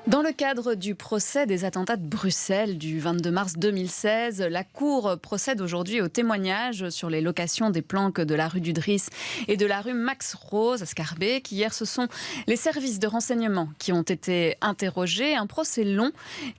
Dans le cadre du procès des attentats de Bruxelles du 22 mars 2016, la Cour procède aujourd'hui au témoignage sur les locations des planques de la rue du Driss et de la rue Max Rose à Scarbeck. Hier, ce sont les services de renseignement qui ont été interrogés. Un procès long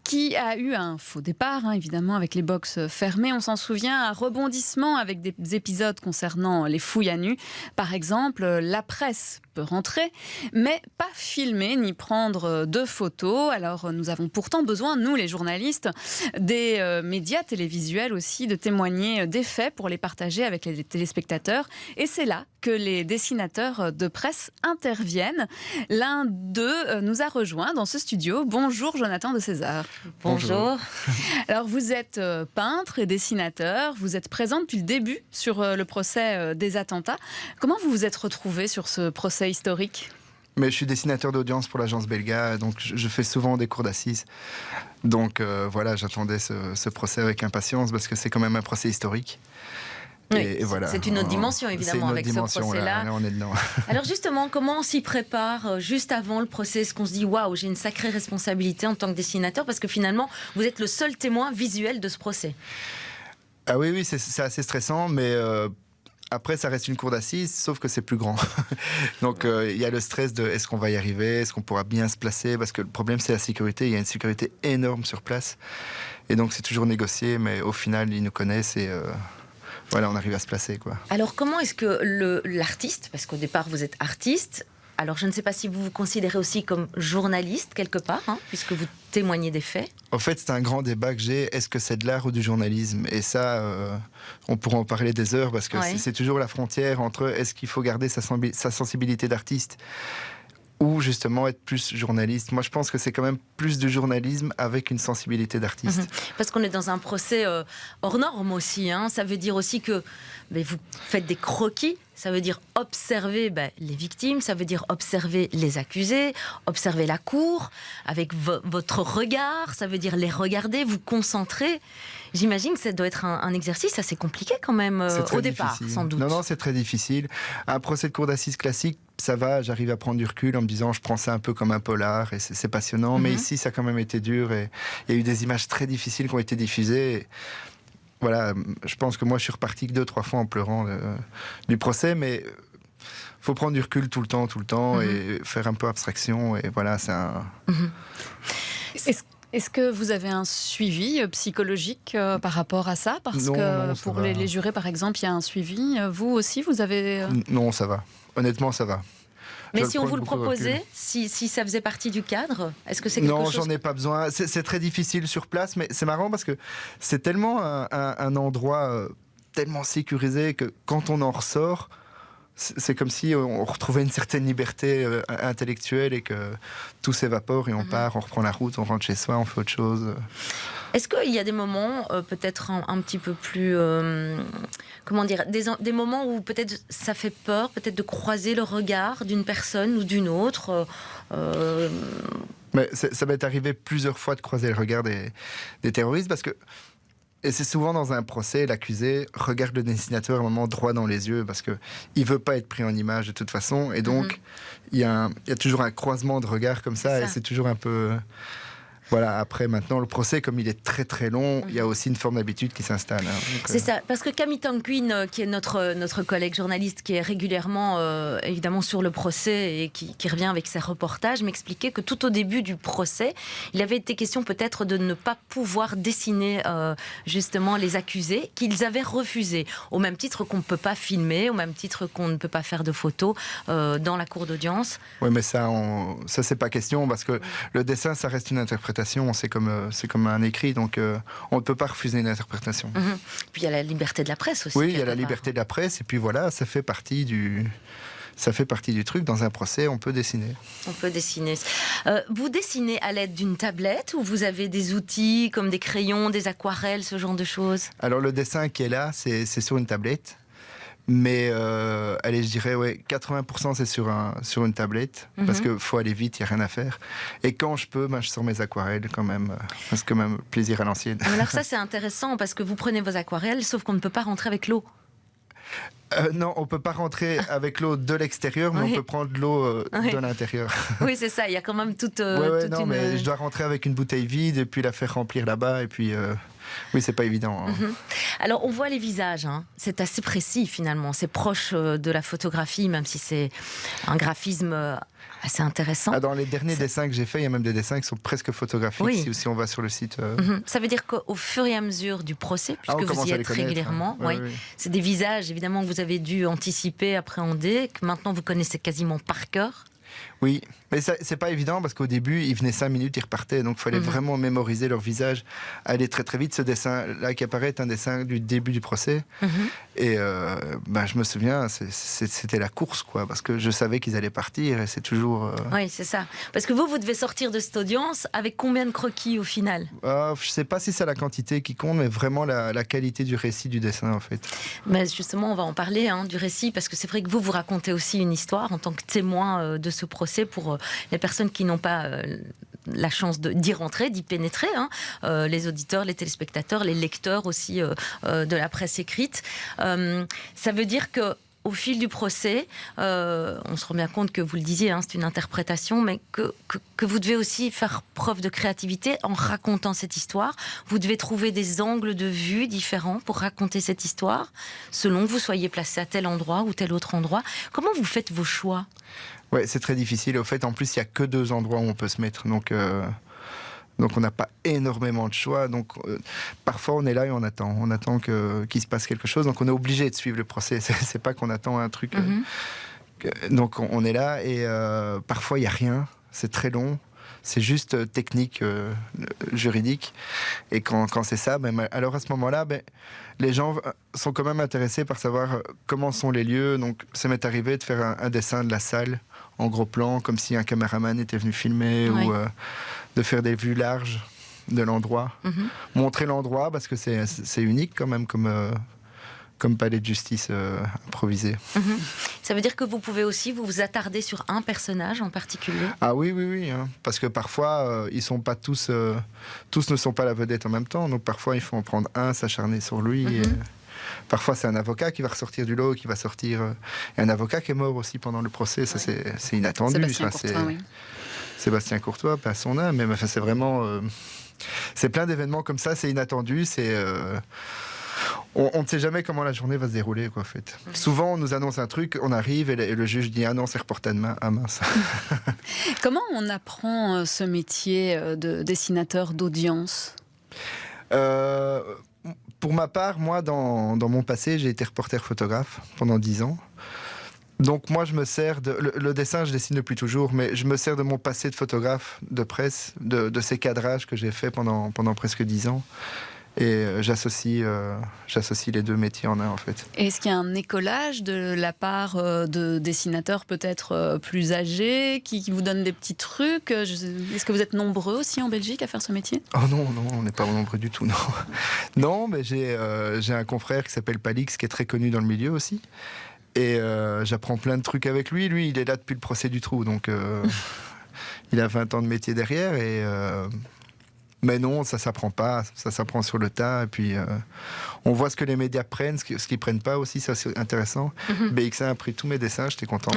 qui a eu un faux départ, évidemment, avec les box fermées. On s'en souvient, un rebondissement avec des épisodes concernant les fouilles à nu. Par exemple, la presse peut rentrer, mais pas filmer ni prendre de photos. Alors nous avons pourtant besoin, nous les journalistes, des médias télévisuels aussi, de témoigner des faits pour les partager avec les téléspectateurs. Et c'est là que les dessinateurs de presse interviennent. L'un d'eux nous a rejoints dans ce studio. Bonjour Jonathan de César. Bonjour. Alors vous êtes peintre et dessinateur, vous êtes présent depuis le début sur le procès des attentats. Comment vous vous êtes retrouvé sur ce procès historique ? Mais je suis dessinateur d'audience pour l'agence Belga, donc je fais souvent des cours d'assises. Donc voilà, j'attendais ce procès avec impatience parce que c'est quand même un procès historique. Oui, et voilà. C'est une autre dimension, évidemment, avec ce procès-là. Là, on est dedans. Alors justement, comment on s'y prépare juste avant le procès ? Est-ce qu'on se dit « Waouh, j'ai une sacrée responsabilité en tant que dessinateur » parce que finalement, vous êtes le seul témoin visuel de ce procès. Ah oui, c'est assez stressant, mais... Après, ça reste une cour d'assises, sauf que c'est plus grand. Donc, il y a le stress de est-ce qu'on va y arriver, est-ce qu'on pourra bien se placer, parce que le problème, c'est la sécurité. Il y a une sécurité énorme sur place. Et donc, c'est toujours négocié, mais au final, ils nous connaissent et voilà, on arrive à se placer, quoi. Alors, comment est-ce que l'artiste, parce qu'au départ, vous êtes artiste, alors je ne sais pas si vous vous considérez aussi comme journaliste, quelque part, puisque vous témoignez des faits. En fait, c'est un grand débat que j'ai. Est-ce que c'est de l'art ou du journalisme ? Et ça, on pourra en parler des heures, parce que c'est toujours la frontière entre est-ce qu'il faut garder sa sensibilité d'artiste ou justement être plus journaliste. Moi, je pense que c'est quand même plus de journalisme avec une sensibilité d'artiste. Parce qu'on est dans un procès hors norme aussi. Ça veut dire aussi que vous faites des croquis. Ça veut dire observer les victimes, ça veut dire observer les accusés, observer la cour avec votre regard, ça veut dire les regarder, vous concentrer. J'imagine que ça doit être un exercice assez compliqué quand même au départ, sans doute. Non, c'est très difficile. Un procès de cour d'assises classique, ça va, j'arrive à prendre du recul en me disant je prends ça un peu comme un polar et c'est passionnant. Mais ici, ça a quand même été dur et il y a eu des images très difficiles qui ont été diffusées. Voilà, je pense que moi je suis reparti que 2-3 fois en pleurant du procès, mais faut prendre du recul tout le temps et faire un peu abstraction et voilà, c'est un... Est-ce que vous avez un suivi psychologique par rapport à ça ? Parce que pour les jurés par exemple, il y a un suivi. Vous aussi, vous avez... Non, ça va. Honnêtement, ça va. Mais si on vous le proposait, si ça faisait partie du cadre, est-ce que c'est quelque chose... Non, j'en ai pas besoin. C'est très difficile sur place, mais c'est marrant parce que c'est tellement un endroit tellement sécurisé que quand on en ressort, c'est comme si on retrouvait une certaine liberté intellectuelle et que tout s'évapore et on part, on reprend la route, on rentre chez soi, on fait autre chose. Est-ce qu'il y a des moments peut-être un petit peu plus... comment dire, des moments où peut-être ça fait peur, peut-être de croiser le regard d'une personne ou d'une autre Mais ça m'est arrivé plusieurs fois de croiser le regard des terroristes parce que... Et c'est souvent dans un procès, l'accusé regarde le dessinateur un moment droit dans les yeux parce qu'il ne veut pas être pris en image de toute façon. Et donc, il y a toujours un croisement de regards comme ça. Et c'est toujours un peu... Voilà, après, maintenant, le procès, comme il est très très long, il y a aussi une forme d'habitude qui s'installe. C'est ça, parce que Camille Tanquin, qui est notre collègue journaliste, qui est régulièrement, évidemment, sur le procès et qui revient avec ses reportages, m'expliquait que tout au début du procès, il avait été question peut-être de ne pas pouvoir dessiner justement les accusés, qu'ils avaient refusé, au même titre qu'on ne peut pas filmer, au même titre qu'on ne peut pas faire de photos dans la cour d'audience. Oui, mais ça c'est pas question, parce que le dessin, ça reste une interprétation. C'est comme un écrit, donc on ne peut pas refuser une interprétation. Puis il y a la liberté de la presse aussi. Oui, il y a la liberté de la presse, et puis voilà, ça fait partie du truc. Dans un procès, on peut dessiner. On peut dessiner. Vous dessinez à l'aide d'une tablette ou vous avez des outils comme des crayons, des aquarelles, ce genre de choses ? Alors le dessin qui est là, c'est sur une tablette. Mais allez, je dirais 80% c'est sur une tablette parce qu'il faut aller vite, il n'y a rien à faire. Et quand je peux, je sors mes aquarelles quand même, parce que même plaisir à l'ancienne. Alors ça c'est intéressant parce que vous prenez vos aquarelles, sauf qu'on ne peut pas rentrer avec l'eau. Non, on peut pas rentrer avec l'eau de l'extérieur, mais on peut prendre l'eau de l'intérieur. Oui, c'est ça. Il y a quand même toute mais je dois rentrer avec une bouteille vide et puis la faire remplir là-bas et puis. Oui, c'est pas évident. Hein. Alors, on voit les visages. Hein. C'est assez précis finalement. C'est proche de la photographie, même si c'est un graphisme assez intéressant. Dans les derniers dessins que j'ai faits, il y a même des dessins qui sont presque photographiques si on va sur le site. Ça veut dire qu'au fur et à mesure du procès, puisque vous y êtes régulièrement, c'est des visages évidemment que vous avez dû anticiper, appréhender, que maintenant vous connaissez quasiment par cœur. Oui, mais c'est pas évident parce qu'au début, ils venaient 5 minutes, ils repartaient. Donc il fallait vraiment mémoriser leur visage, aller très très vite. Ce dessin-là qui apparaît est un dessin du début du procès. Et je me souviens, c'était la course, quoi, parce que je savais qu'ils allaient partir et c'est toujours... Oui, c'est ça. Parce que vous devez sortir de cette audience avec combien de croquis au final ? Je sais pas si c'est la quantité qui compte, mais vraiment la qualité du récit du dessin, en fait. Mais justement, on va en parler du récit, parce que c'est vrai que vous racontez aussi une histoire en tant que témoin de ce procès pour les personnes qui n'ont pas la chance d'y rentrer, d'y pénétrer, les auditeurs, les téléspectateurs, les lecteurs aussi de la presse écrite. Ça veut dire que au fil du procès, on se rend bien compte que vous le disiez, c'est une interprétation, mais que vous devez aussi faire preuve de créativité en racontant cette histoire. Vous devez trouver des angles de vue différents pour raconter cette histoire, selon que vous soyez placé à tel endroit ou tel autre endroit. Comment vous faites vos choix ? Ouais, c'est très difficile. Au fait, en plus, il n'y a que 2 endroits où on peut se mettre. Donc on n'a pas énormément de choix. Donc parfois, on est là et on attend. On attend qu'il se passe quelque chose. Donc on est obligé de suivre le procès. C'est pas qu'on attend un truc. Donc on est là et parfois, il n'y a rien. C'est très long. C'est juste technique, juridique. Et quand c'est ça, alors à ce moment-là, les gens sont quand même intéressés par savoir comment sont les lieux. Donc ça m'est arrivé de faire un dessin de la salle en gros plan, comme si un caméraman était venu filmer, ou de faire des vues larges de l'endroit. Montrer l'endroit, parce que c'est unique quand même comme palais de justice improvisé. Ça veut dire que vous pouvez aussi vous attarder sur un personnage en particulier ? Ah oui, parce que parfois, ils sont pas tous ne sont pas la vedette en même temps, donc parfois il faut en prendre un, s'acharner sur lui. Et parfois c'est un avocat qui va ressortir du lot, qui va sortir... Et un avocat qui est mort aussi pendant le procès, ça c'est inattendu. Sébastien Courtois, pas son âme, mais c'est vraiment... c'est plein d'événements comme ça, c'est inattendu, c'est... On ne sait jamais comment la journée va se dérouler, quoi, en fait. Souvent, on nous annonce un truc, on arrive et le juge dit « Ah non, c'est reporté à demain. Ah mince !» Comment on apprend ce métier de dessinateur d'audience ? Pour ma part, moi, dans mon passé, j'ai été reporter photographe pendant 10 ans. Donc moi, je me sers le dessin, je dessine depuis toujours, mais je me sers de mon passé de photographe de presse, de ces cadrages que j'ai fait pendant presque 10 ans. Et j'associe les 2 métiers en un, en fait. Est-ce qu'il y a un écolage de la part de dessinateurs peut-être plus âgés qui vous donnent des petits trucs ? Est-ce que vous êtes nombreux aussi en Belgique à faire ce métier ? Oh non, on n'est pas nombreux du tout, non. Non, mais j'ai un confrère qui s'appelle Palix, qui est très connu dans le milieu aussi. Et j'apprends plein de trucs avec lui. Lui, il est là depuis le procès du trou, donc il a 20 ans de métier derrière et... Mais non, ça s'apprend pas, ça s'apprend sur le tas. Et puis, on voit ce que les médias prennent, ce qu'ils prennent pas aussi, ça c'est intéressant. BX1 a pris tous mes dessins, j'étais content.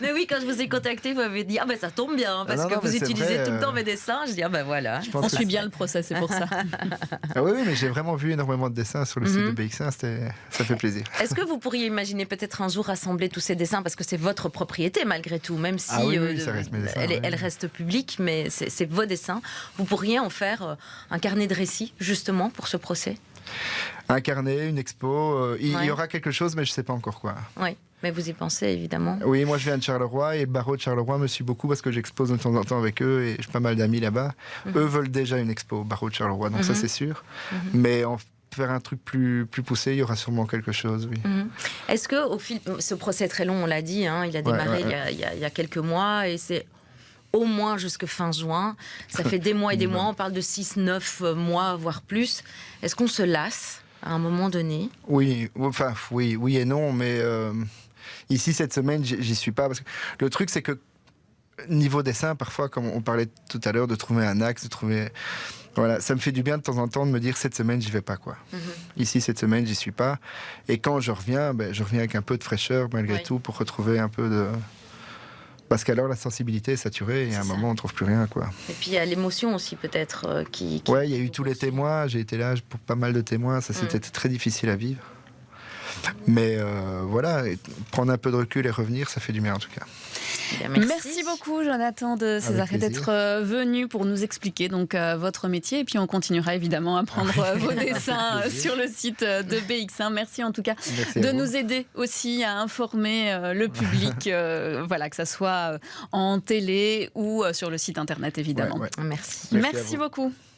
Mais oui, quand je vous ai contacté, vous m'avez dit « Ah ben ça tombe bien, parce que vous utilisez tout le temps mes dessins. » Je dis « Ah ben voilà. » On suit bien le procès, c'est pour ça. Ah oui, mais j'ai vraiment vu énormément de dessins sur le site de BX1, ça fait plaisir. Est-ce que vous pourriez imaginer peut-être un jour rassembler tous ces dessins, parce que c'est votre propriété malgré tout, même si ça reste mes dessins, elle reste publique, mais c'est vos dessins. Vous pourriez en faire un carnet de récits, justement, pour ce procès ? Un carnet, une expo, il y aura quelque chose, mais je ne sais pas encore quoi. Oui, mais vous y pensez, évidemment. Oui, moi je viens de Charleroi, et le barreau de Charleroi me suit beaucoup parce que j'expose de temps en temps avec eux, et j'ai pas mal d'amis là-bas. Eux veulent déjà une expo au barreau de Charleroi, donc ça c'est sûr. Mais faire un truc plus poussé, il y aura sûrement quelque chose, oui. Est-ce que, au fil... Ce procès est très long, on l'a dit, il a démarré il y a quelques mois, et c'est... au moins jusque fin juin. Ça fait des mois et des mois. On parle de 6-9 mois, voire plus. Est-ce qu'on se lasse à un moment donné ? Oui et non. Mais ici, cette semaine, j'y suis pas. Parce que le truc, c'est que niveau dessin, parfois, comme on parlait tout à l'heure, de trouver un axe, de trouver... Voilà, ça me fait du bien de temps en temps de me dire cette semaine j'y vais pas quoi. Ici cette semaine j'y suis pas. Et quand je reviens avec un peu de fraîcheur malgré tout pour retrouver un peu de... Parce qu'alors la sensibilité est saturée et à un moment on trouve plus rien quoi. Et puis il y a l'émotion aussi peut-être qui... Ouais, il y a eu tous les témoins, j'ai été là pour pas mal de témoins, ça c'était très difficile à vivre. Mais voilà, prendre un peu de recul et revenir, ça fait du bien en tout cas. Merci beaucoup Jonathan de Césarée d'être venu pour nous expliquer donc votre métier et puis on continuera évidemment à prendre vos dessins sur le site de BX1. Merci en tout cas de nous aider aussi à informer le public, voilà, que ça soit en télé ou sur le site internet évidemment. Merci. Merci beaucoup.